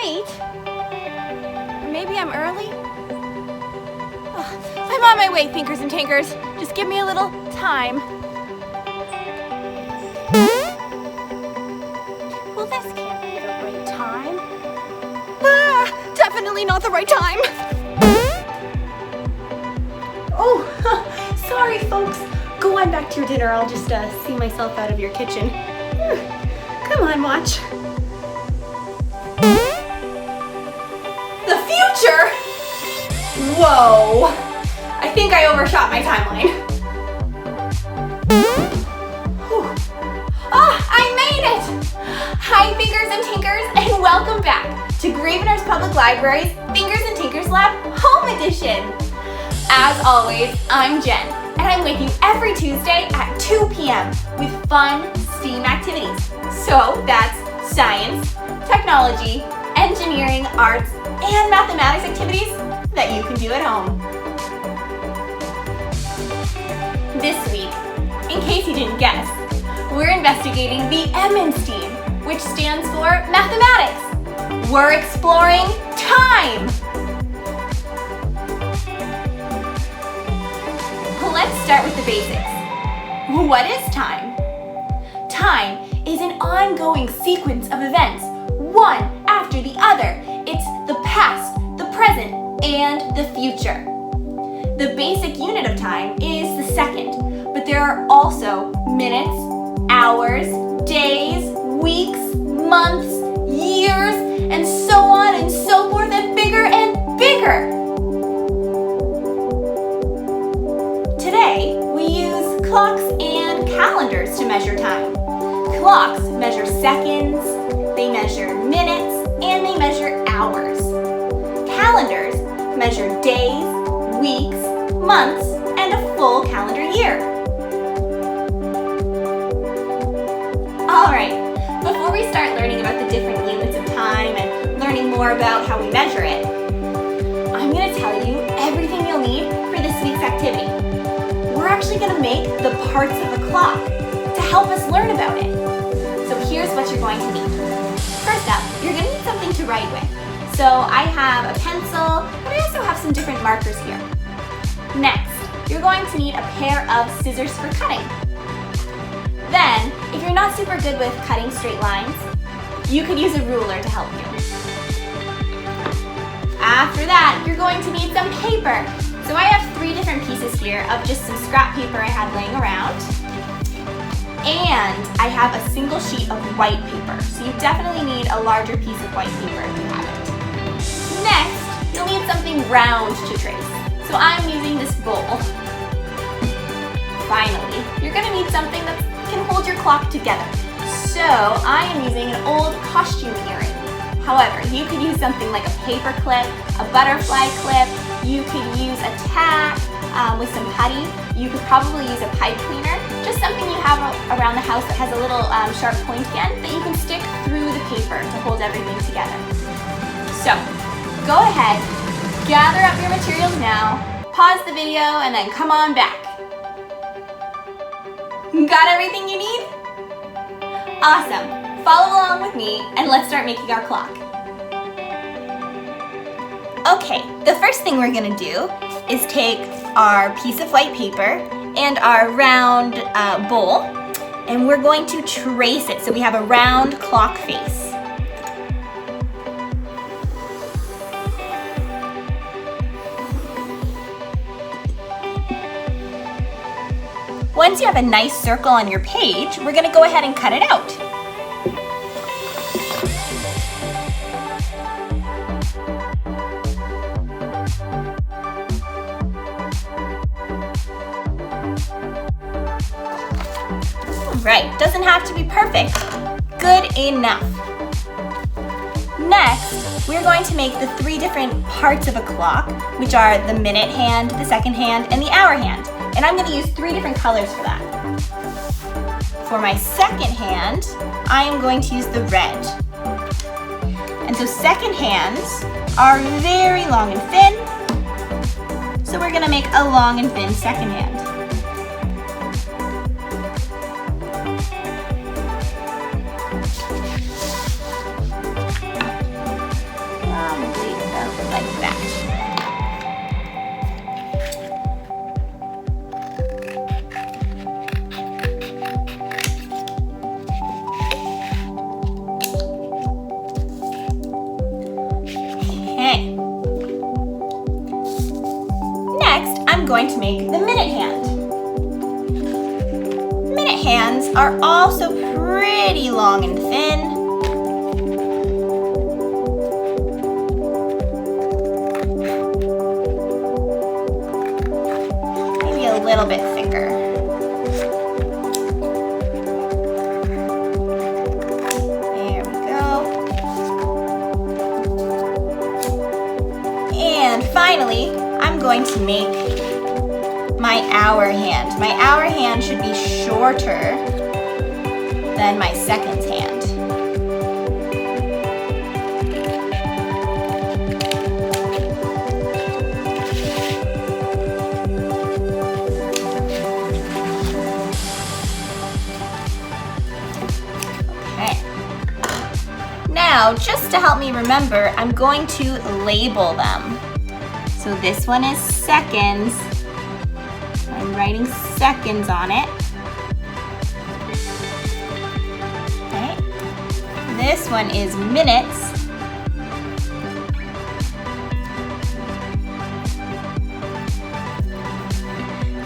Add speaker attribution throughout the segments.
Speaker 1: late. Or maybe I'm early. I'm on my way, thinkers and tinkers. Just give me a little time. Well, this can't be the right time. Definitely not the right time. Oh, sorry, folks. Go on back to your dinner. I'll just see myself out of your kitchen. Come on, watch. The future? Whoa. I think I overshot my timeline. I made it! Hi, thinkers and tinkers, and welcome back to Gravenhurst Public Library's Thinkers and Tinkers Lab Home Edition. As always, I'm Jen, and I'm with you every Tuesday at 2 p.m. with fun STEAM activities. So that's science, technology, engineering, arts, and mathematics activities that you can do at home. This week, in case you didn't guess, we're investigating the Eminence Team, which stands for mathematics. We're exploring time. Let's start with the basics. What is time? Time is an ongoing sequence of events, one after the other. It's the past, the present, and the future. The basic unit of time is the second, but there are also minutes, hours, days, weeks, months, years, and so on and so forth, and bigger and bigger. Today, we use clocks and calendars to measure time. Clocks measure seconds, they measure minutes, and they measure hours. Calendars measure days, weeks, months, and a full calendar year. Alright, before we start learning about the different units of time and learning more about how we measure it, I'm going to tell you everything you'll need for this week's activity. We're actually going to make the parts of a clock to help us learn about it. So here's what you're going to need. First up, you're going to need something to write with. So I have a pencil, but I also have some different markers here. Next, you're going to need a pair of scissors for cutting. Then, if you're not super good with cutting straight lines, you could use a ruler to help you. After that, you're going to need some paper. So I have 3 different pieces here of just some scrap paper I had laying around. And I have a single sheet of white paper. So you definitely need a larger piece of white paper if you have it. Next, you'll need something round to trace. So I'm using this bowl. Finally, you're going to need something that can hold your clock together. So I am using an old costume earring. However, you could use something like a paper clip, a butterfly clip, you could use a tack with some putty, you could probably use a pipe cleaner, just something you have around the house that has a little sharp pointy end that you can stick through the paper to hold everything together. So, go ahead, gather up your materials now, pause the video, and then come on back. Got everything you need? Awesome. Follow along with me and let's start making our clock. Okay, the first thing we're going to do is take our piece of white paper and our round bowl, and we're going to trace it so we have a round clock face. Once you have a nice circle on your page, we're going to go ahead and cut it out. Right, doesn't have to be perfect. Good enough. Next, we're going to make the 3 different parts of a clock, which are the minute hand, the second hand, and the hour hand. And I'm going to use 3 different colors for that. For my second hand, I am going to use the red. And so second hands are very long and thin. So we're going to make a long and thin second hand. like that. Okay. Next, I'm going to make the minute hand. Minute hands are also pretty long and thin. Maybe a little bit thicker. There we go. And finally, I'm going to make my hour hand. My hour hand should be shorter than my seconds hand. Okay. Now, just to help me remember, I'm going to label them. So this one is seconds. I'm writing seconds on it. Okay. This one is minutes.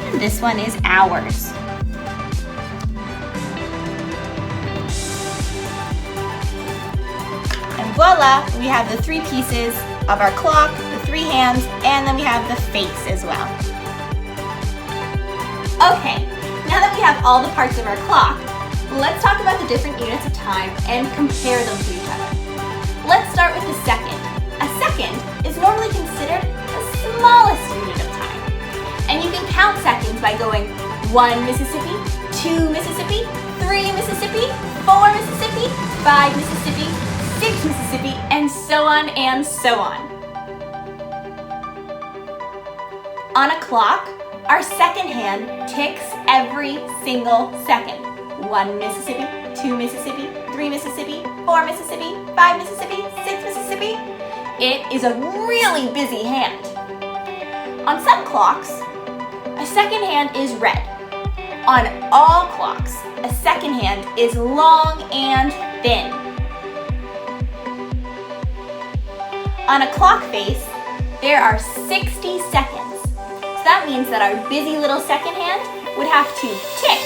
Speaker 1: And this one is hours. And voila, we have the 3 pieces of our clock, the 3 hands, and then we have the face as well. Okay, now that we have all the parts of our clock, let's talk about the different units of time and compare them to each other. Let's start with the second. A second is normally considered the smallest unit of time. And you can count seconds by going 1 Mississippi, 2 Mississippi, 3 Mississippi, 4 Mississippi, 5 Mississippi, 6 Mississippi, and so on and so on. On a clock, our second hand ticks every single second. 1 Mississippi, 2 Mississippi, 3 Mississippi, 4 Mississippi, 5 Mississippi, 6 Mississippi. It is a really busy hand. On some clocks, a second hand is red. On all clocks, a second hand is long and thin. On a clock face, there are 60 seconds. So that means that our busy little second hand would have to tick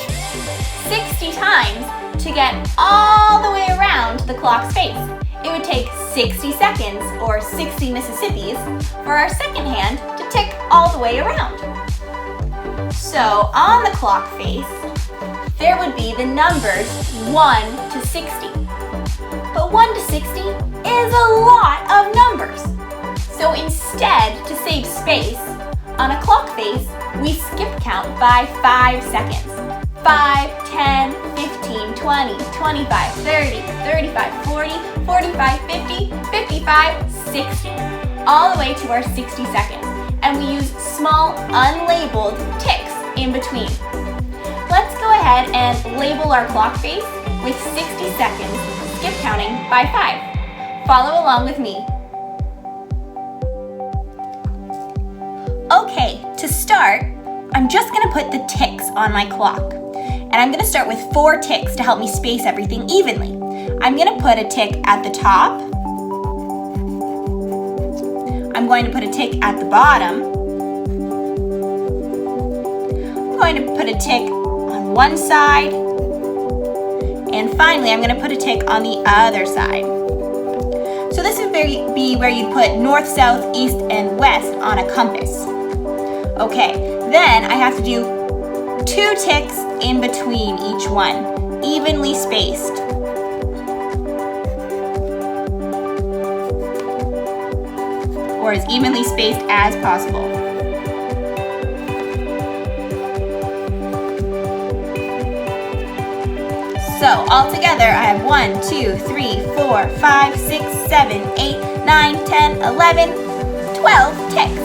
Speaker 1: 60 times to get all the way around the clock's face. It would take 60 seconds, or 60 Mississippis, for our second hand to tick all the way around. So on the clock face, there would be the numbers 1 to 60. But 1 to 60 is a lot of numbers. So instead, to save space, on a clock face, we skip count by 5 seconds. 5, 10, 15, 20, 25, 30, 35, 40, 45, 50, 55, 60. All the way to our 60 seconds. And we use small, unlabeled ticks in between. Let's go ahead and label our clock face with 60 seconds, skip counting by 5. Follow along with me. Okay, to start, I'm just going to put the ticks on my clock. And I'm going to start with 4 ticks to help me space everything evenly. I'm going to put a tick at the top. I'm going to put a tick at the bottom. I'm going to put a tick on one side. And finally, I'm going to put a tick on the other side. So this would be where you put north, south, east, and west on a compass. Okay, then I have to do 2 ticks in between each one, evenly spaced. Or as evenly spaced as possible. So altogether I have 1, 2, 3, 4, 5, 6, 7, 8, 9, 10, 11, 12 ticks.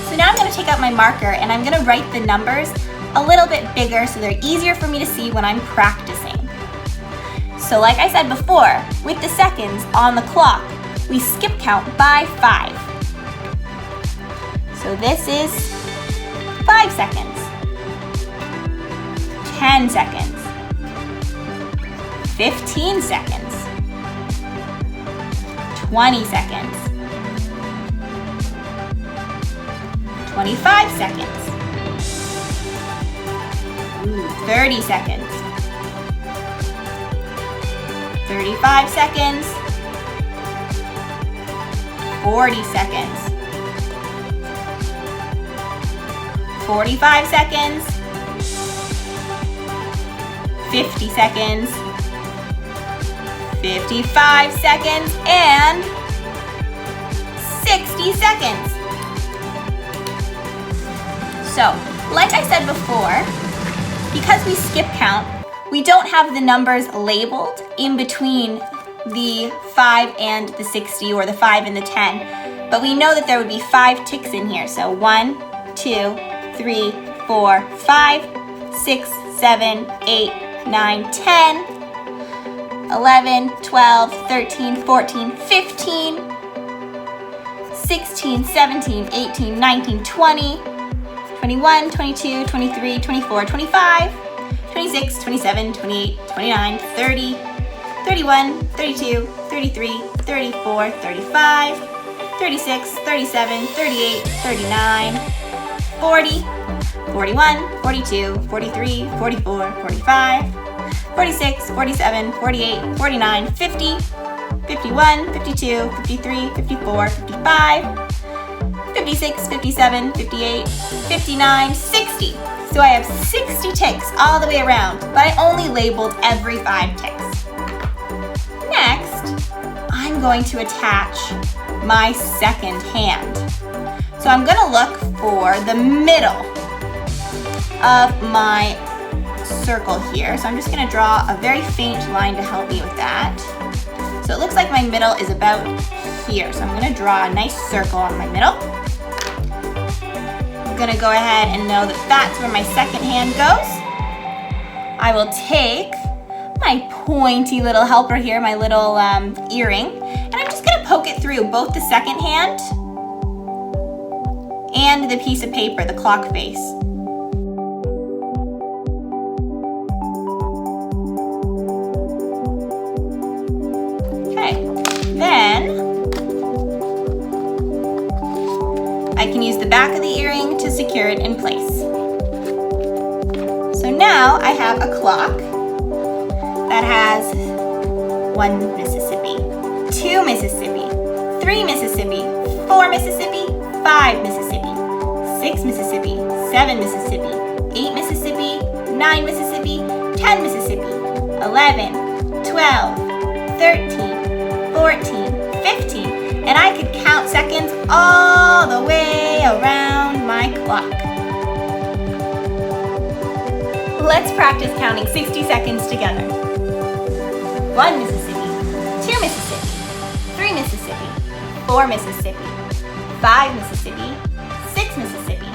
Speaker 1: So now I'm going to take out my marker and I'm going to write the numbers a little bit bigger so they're easier for me to see when I'm practicing. So like I said before, with the seconds on the clock, we skip count by 5. So this is 5 seconds, 10 seconds, 15 seconds, 20 seconds, 25 seconds, 30 seconds, 35 seconds, 40 seconds, 45 seconds, 50 seconds, 55 seconds, and 60 seconds. So, like I said before, because we skip count, we don't have the numbers labeled in between the 5 and the 60 or the 5 and the 10, but we know that there would be 5 ticks in here. So 1, 2, 3, 4, 5, 6, 7, 8, 9, 10, 11, 12, 13, 14, 15, 16, 17, 18, 19, 20, 21, 22, 23, 24, 25, 26, 27, 28, 29, 30, 31, 32, 33, 34, 35, 36, 37, 38, 39, 40, 41, 42, 43, 44, 45, 46, 47, 48, 49, 50, 51, 52, 53, 54, 55, 56, 57, 58, 59, 60. So I have 60 ticks all the way around, but I only labeled every 5 ticks. Next, I'm going to attach my second hand. So I'm going to look for the middle of my circle here. So I'm just going to draw a very faint line to help me with that. So it looks like my middle is about here. So I'm going to draw a nice circle on my middle. I'm going to go ahead and know that that's where my second hand goes. I will take my pointy little helper here, my little earring, and I'm just going to poke it through both the second hand and the piece of paper, the clock face. Then I can use the back of the earring to secure it in place. So now I have a clock that has 1 Mississippi, 2 Mississippi, 3 Mississippi, 4 Mississippi, 5 Mississippi, 6 Mississippi, 7 Mississippi, 8 Mississippi, 9 Mississippi, 10 Mississippi, 11, 12, 13, 14, 15, and I could count seconds all the way around my clock. Let's practice counting 60 seconds together. 1 Mississippi, 2 Mississippi, 3 Mississippi, 4 Mississippi, 5 Mississippi, 6 Mississippi,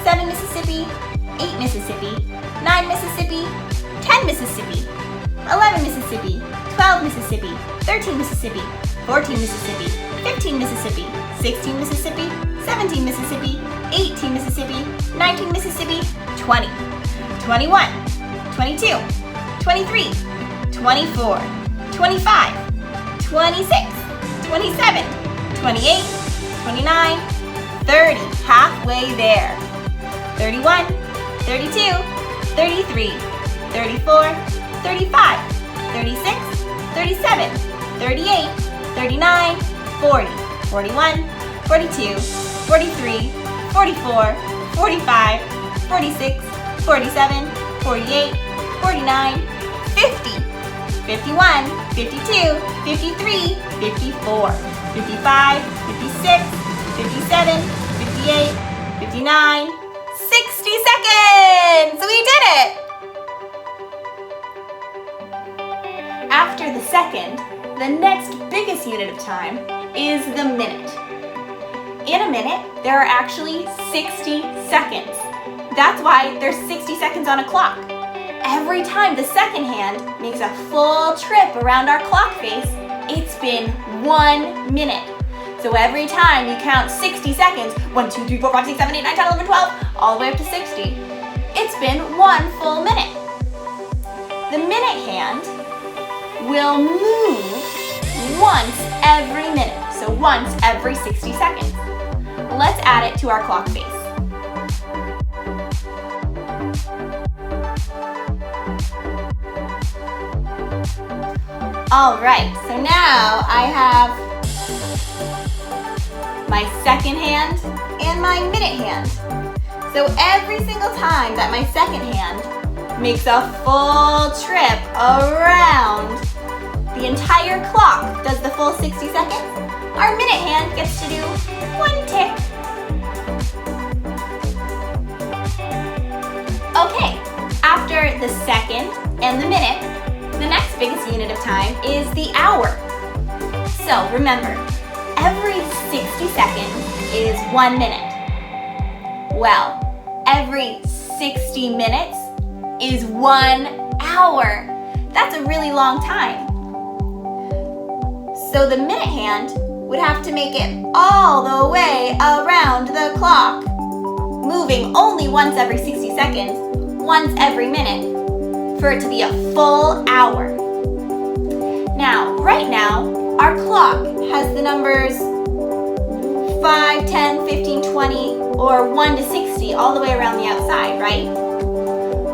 Speaker 1: 7 Mississippi, 8 Mississippi, 9 Mississippi, 10 Mississippi, 11 Mississippi, 12 Mississippi, 13 Mississippi, 14 Mississippi, 15 Mississippi, 16 Mississippi, 17 Mississippi, 18 Mississippi, 19 Mississippi, 20, 21, 22, 23, 24, 25, 26, 27, 28, 29, 30, halfway there, 31, 32, 33, 34, 35, 36, 37, 38, 39, 40, 41, 42, 43, 44, 45, 46, 47, 48, 49, 50, 51, 52, 53, 54, 55, 56, 57, 58, 59, 60 seconds! We did it! After the second, the next biggest unit of time is the minute. In a minute, there are actually 60 seconds. That's why there's 60 seconds on a clock. Every time the second hand makes a full trip around our clock face, it's been 1 minute. So every time you count 60 seconds, 1, 2, 3, 4, 5, 6, 7, 8, 9, 10, 11, 12, all the way up to 60, it's been 1 full minute. The minute hand will move once every minute, so once every 60 seconds. Let's add it to our clock face. All right, so now I have my second hand and my minute hand. So every single time that my second hand makes a full trip around the entire clock, does the full 60 seconds, our minute hand gets to do 1 tick. Okay, after the second and the minute, the next biggest unit of time is the hour. So remember, every 60 seconds is 1 minute. Well, every 60 minutes is 1 hour. That's a really long time. So the minute hand would have to make it all the way around the clock, moving only once every 60 seconds, once every minute, for it to be a full hour. Now, right now, our clock has the numbers 5, 10, 15, 20, or 1 to 60 all the way around the outside, right?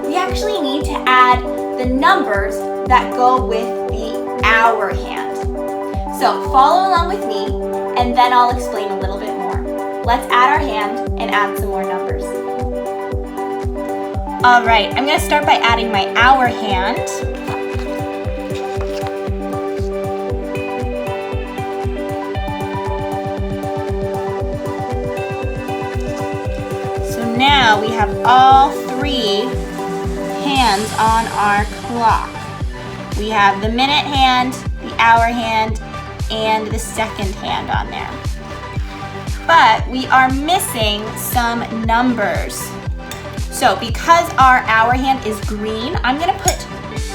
Speaker 1: We actually need to add the numbers that go with the hour hand. So follow along with me, and then I'll explain a little bit more. Let's add our hand and add some more numbers. All right, I'm going to start by adding my hour hand. So now we have all 3 hands on our clock. We have the minute hand, the hour hand, and the second hand on there. But we are missing some numbers. So because our hour hand is green, I'm gonna put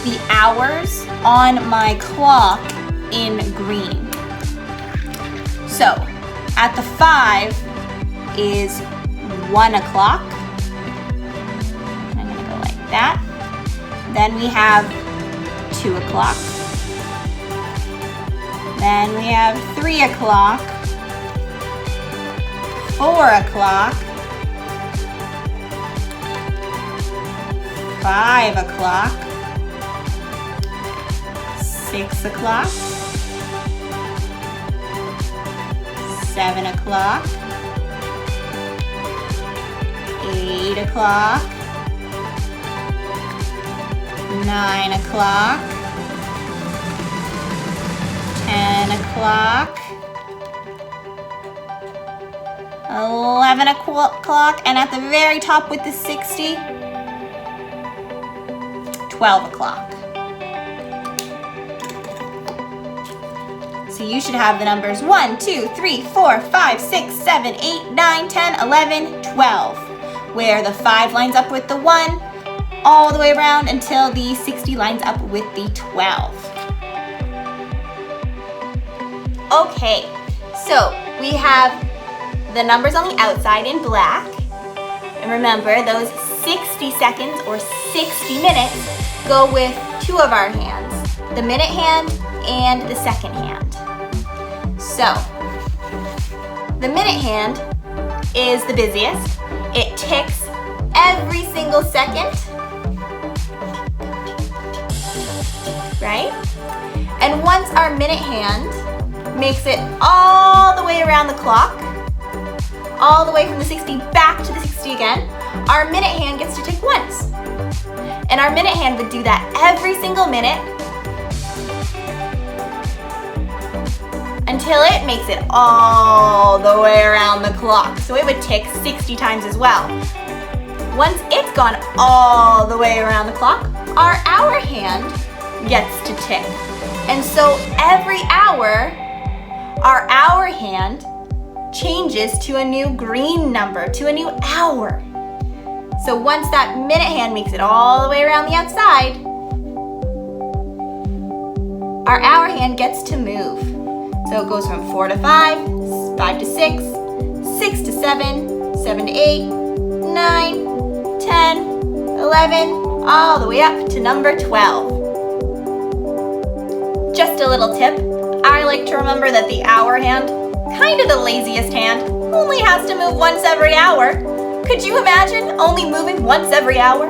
Speaker 1: the hours on my clock in green. So at the 5 is 1 o'clock. I'm gonna go like that. Then we have 2 o'clock. Then we have 3 o'clock, 4 o'clock, 5 o'clock, 6 o'clock, 7 o'clock, 8 o'clock, 9 o'clock, 10 o'clock, 11 o'clock, and at the very top with the 60, 12 o'clock. So you should have the numbers 1, 2, 3, 4, 5, 6, 7, 8, 9, 10, 11, 12, where the 5 lines up with the 1 all the way around until the 60 lines up with the 12. Okay, so we have the numbers on the outside in black. And remember, those 60 seconds or 60 minutes go with 2 of our hands, the minute hand and the second hand. So, the minute hand is the busiest. It ticks every single second, right? And once our minute hand makes it all the way around the clock, all the way from the 60 back to the 60 again, our minute hand gets to tick once. And our minute hand would do that every single minute until it makes it all the way around the clock. So it would tick 60 times as well. Once it's gone all the way around the clock, our hour hand gets to tick. And so every hour, our hour hand changes to a new green number, to a new hour. So once that minute hand makes it all the way around the outside, our hour hand gets to move. So it goes from 4 to 5, 5 to 6, 6 to 7, 7 to 8, 9, 10, 11, all the way up to number 12. Just a little tip, I like to remember that the hour hand, kind of the laziest hand, only has to move once every hour. Could you imagine only moving once every hour?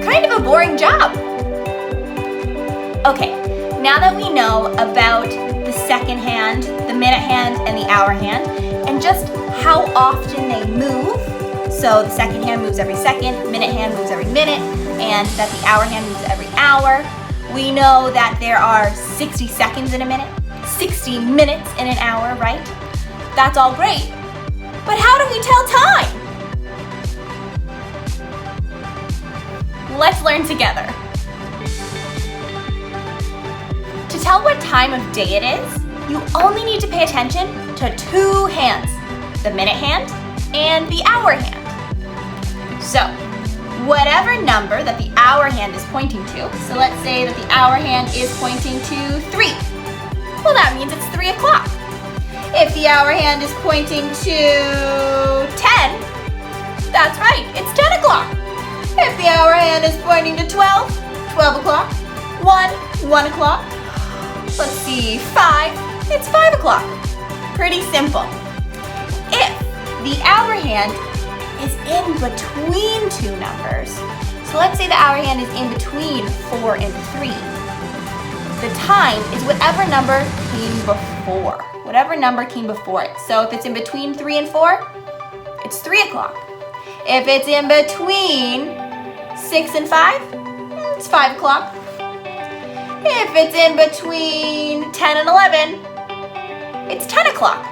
Speaker 1: Kind of a boring job. Okay, now that we know about the second hand, the minute hand, and the hour hand, and just how often they move, so the second hand moves every second, minute hand moves every minute, and that the hour hand moves every hour. We know that there are 60 seconds in a minute, 60 minutes in an hour, right? That's all great. But how do we tell time? Let's learn together. To tell what time of day it is, you only need to pay attention to two hands, the minute hand and the hour hand. So, whatever number that the hour hand is pointing to, so let's say that the hour hand is pointing to 3. Well, that means it's 3 o'clock. If the hour hand is pointing to 10, that's right, it's 10 o'clock. If the hour hand is pointing to 12, 12 o'clock. 1 o'clock. Let's see, 5, it's 5 o'clock. Pretty simple. If the hour hand is in between two numbers, so let's say the hour hand is in between 4 and 3, the time is whatever number came before. Whatever number came before it. So if it's in between 3 and 4, it's 3 o'clock. If it's in between 6 and 5, it's 5 o'clock. If it's in between 10 and 11, it's 10 o'clock.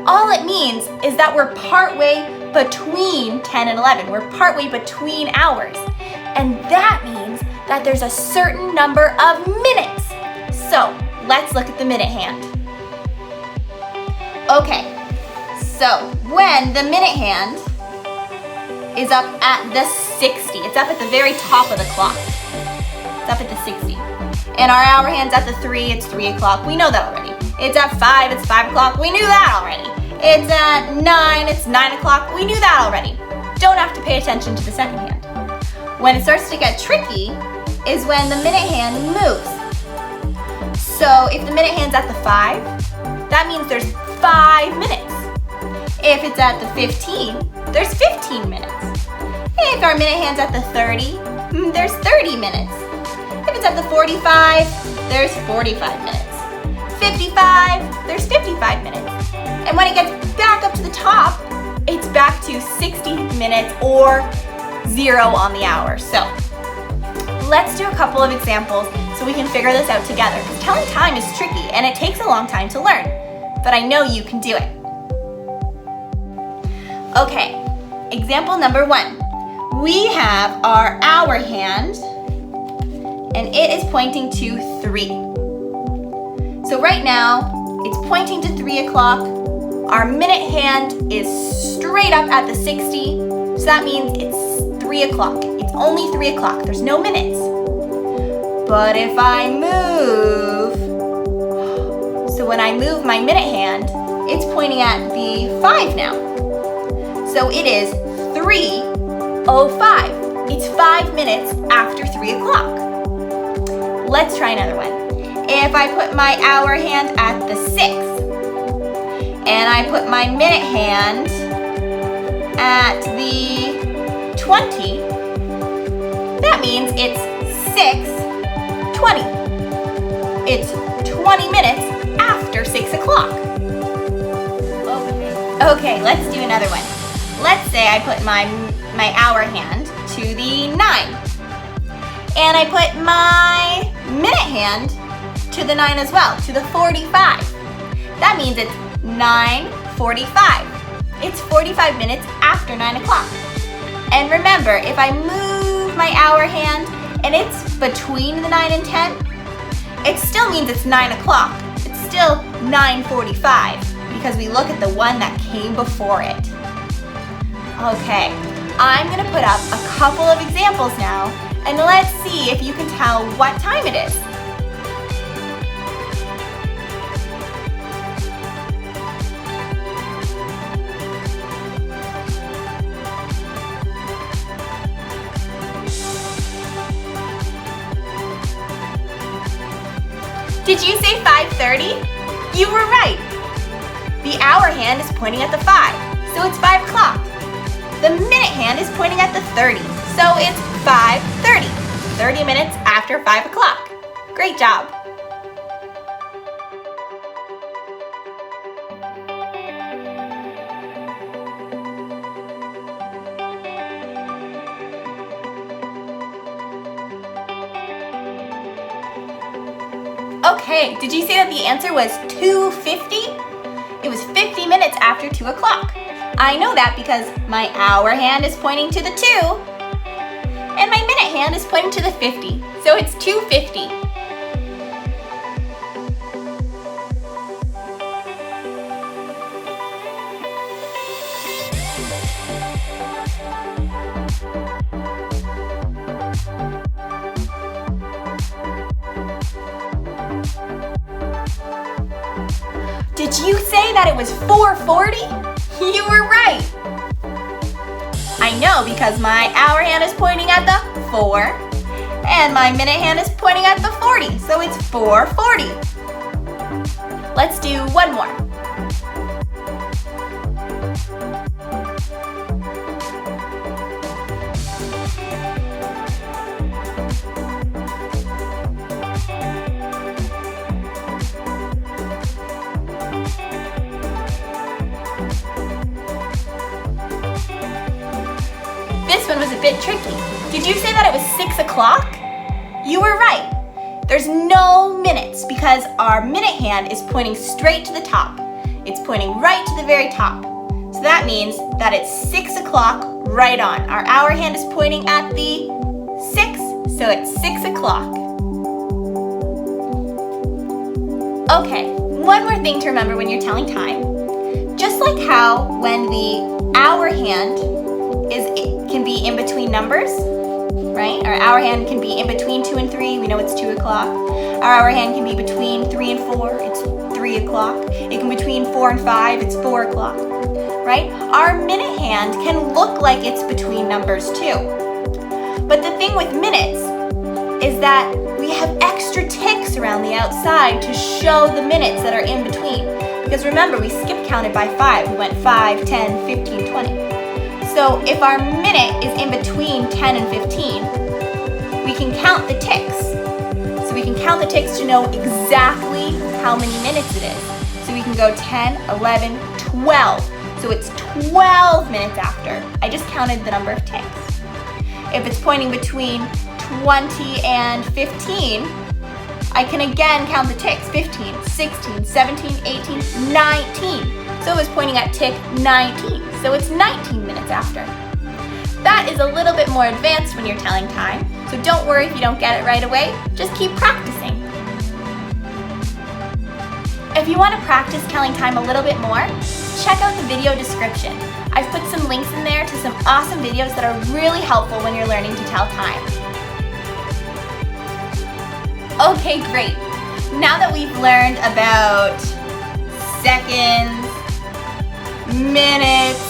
Speaker 1: All it means is that we're partway between 10 and 11. We're partway between hours. And that means that there's a certain number of minutes. So let's look at the minute hand. Okay, so when the minute hand is up at the 60, it's up at the very top of the clock. It's up at the 60. And our hour hand's at the 3, it's 3 o'clock. We know that already. It's at 5, it's 5 o'clock. We knew that already. It's at 9, it's 9 o'clock. We knew that already. Don't have to pay attention to the second hand. When it starts to get tricky is when the minute hand moves. So if the minute hand's at the 5, that means there's 5 minutes. If it's at the 15, there's 15 minutes. If our minute hand's at the 30, there's 30 minutes. If it's at the 45, there's 45 minutes. 55, there's 55 minutes. And when it gets back up to the top, it's back to 60 minutes or 0 on the hour. So let's do a couple of examples so we can figure this out together. Because telling time is tricky and it takes a long time to learn, but I know you can do it. Okay, example number 1. We have our hour hand and it is pointing to 3. So right now, it's pointing to 3 o'clock. Our minute hand is straight up at the 60, so that means it's 3 o'clock. It's only 3 o'clock, there's no minutes. But if I move, so when I move my minute hand, it's pointing at the 5 now. So it is 3:05. It's 5 minutes after 3 o'clock. Let's try another one. If I put my hour hand at the 6, and I put my minute hand at the 20, that means it's 6:20. It's 20 minutes after 6 o'clock. Okay, let's do another one. Let's say I put my hour hand to the 9. And I put my minute hand to the 9 as well, to the 45. That means it's 9:45. It's 45 minutes after 9 o'clock. And remember, if I move my hour hand and it's between the 9 and 10, it still means it's 9 o'clock. It's still 9:45 because we look at the one that came before it. Okay, I'm gonna put up a couple of examples now, and let's see if you can tell what time it is. Did you say 5:30? You were right. The hour hand is pointing at the 5, so it's 5 o'clock. The minute hand is pointing at the 30, so it's 5:30. 30 minutes after 5 o'clock. Great job. Okay, did you say that the answer was 2:50? It was 50 minutes after 2 o'clock. I know that because my hour hand is pointing to the 2, and my minute hand is pointing to the 50, so it's 2:50. Did you say that it was 4:40? You were right. I know because my hour hand is pointing at the 4 and my minute hand is pointing at the 40, so it's 4:40. Let's do one more. This one was a bit tricky. Did you say that it was 6 o'clock? You were right. There's no minutes because our minute hand is pointing straight to the top. It's pointing right to the very top. So that means that it's 6 o'clock right on. Our hour hand is pointing at the 6, so it's 6 o'clock. Okay, one more thing to remember when you're telling time. Just like how when the hour hand can be in between numbers, right? Our hour hand can be in between 2 and 3. We know it's 2 o'clock. Our hour hand can be between 3 and 4. It's 3 o'clock. It can be between 4 and 5. It's 4 o'clock, right? Our minute hand can look like it's between numbers too. But the thing with minutes is that we have extra ticks around the outside to show the minutes that are in between. Because remember, we skip counted by 5. We went 5, 10, 15, 20. So if our minute is in between 10 and 15, we can count the ticks. So we can count the ticks to know exactly how many minutes it is. So we can go 10, 11, 12. So it's 12 minutes after. I just counted the number of ticks. If it's pointing between 20 and 15, I can again count the ticks. 15, 16, 17, 18, 19. So it was pointing at tick 19. So it's 19 minutes after. That is a little bit more advanced when you're telling time, so don't worry if you don't get it right away, just keep practicing. If you want to practice telling time a little bit more, check out the video description. I've put some links in there to some awesome videos that are really helpful when you're learning to tell time. Okay, great. Now that we've learned about seconds, minutes,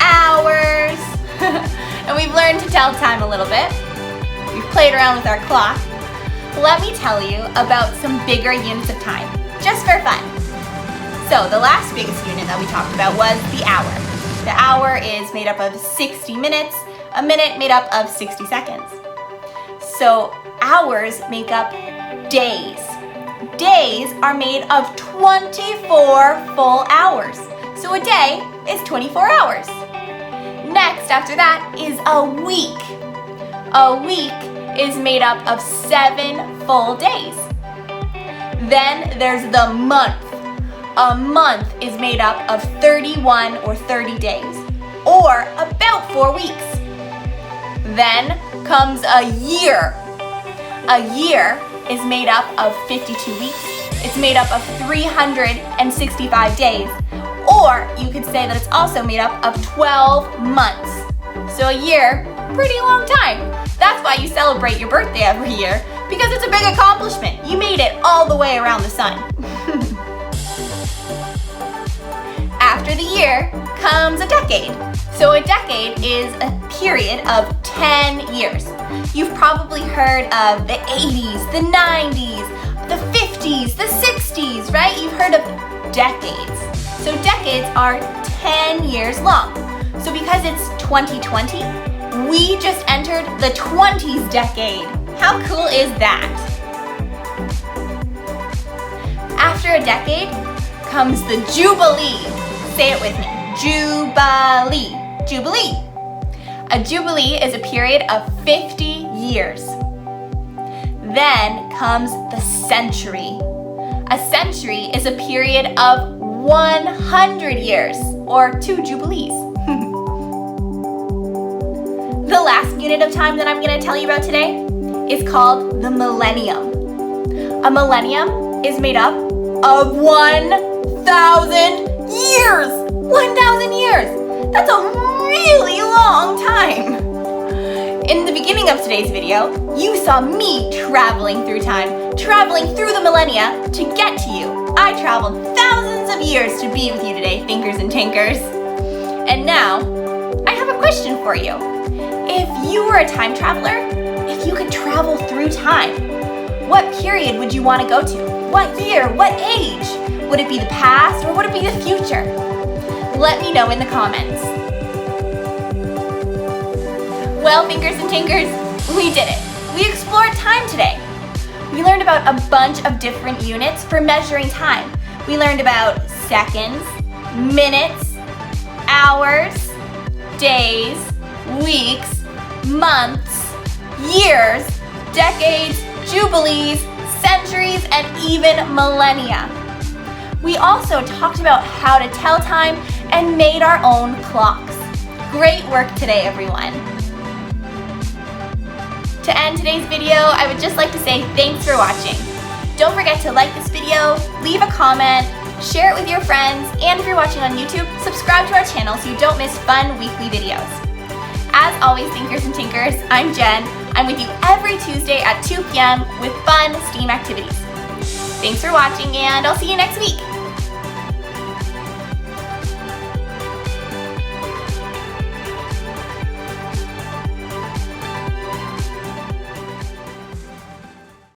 Speaker 1: hours, and we've learned to tell time a little bit. We've played around with our clock. Let me tell you about some bigger units of time, just for fun. So the last biggest unit that we talked about was the hour. The hour is made up of 60 minutes, a minute made up of 60 seconds. So hours make up days. Days are made of 24 full hours. So a day is 24 hours. Next, after that, is a week. A week is made up of 7 full days. Then there's the month. A month is made up of 31 or 30 days, or about 4 weeks. Then comes a year. A year is made up of 52 weeks. It's made up of 365 days, Or you could say that it's also made up of 12 months. So a year, pretty long time. That's why you celebrate your birthday every year, because it's a big accomplishment. You made it all the way around the sun. After the year comes a decade. So a decade is a period of 10 years. You've probably heard of the 80s, the 90s, the 50s, the 60s, right? You've heard of decades. So decades are 10 years long. So because it's 2020, we just entered the 20s decade. How cool is that? After a decade comes the Jubilee. Say it with me. Jubilee. Jubilee. A Jubilee is a period of 50 years. Then comes the century. A century is a period of 100 years, or 2 Jubilees. The last unit of time that I'm going to tell you about today is called the Millennium. A millennium is made up of 1,000 years! 1,000 years! That's a really long time! In the beginning of today's video, you saw me traveling through time, traveling through the millennia to get to you. I traveled thousands of years to be with you today, thinkers and tinkers. And now, I have a question for you. If you were a time traveler, if you could travel through time, what period would you want to go to? What year? What age? Would it be the past or would it be the future? Let me know in the comments. Well, thinkers and tinkers, we did it. We explored time today. We learned about a bunch of different units for measuring time. We learned about seconds, minutes, hours, days, weeks, months, years, decades, jubilees, centuries, and even millennia. We also talked about how to tell time and made our own clocks. Great work today, everyone. To end today's video, I would just like to say thanks for watching. Don't forget to like this video, leave a comment, share it with your friends, and if you're watching on YouTube, subscribe to our channel so you don't miss fun weekly videos. As always, thinkers and tinkers, I'm Jen. I'm with you every Tuesday at 2 p.m. with fun STEAM activities. Thanks for watching, and I'll see you next week.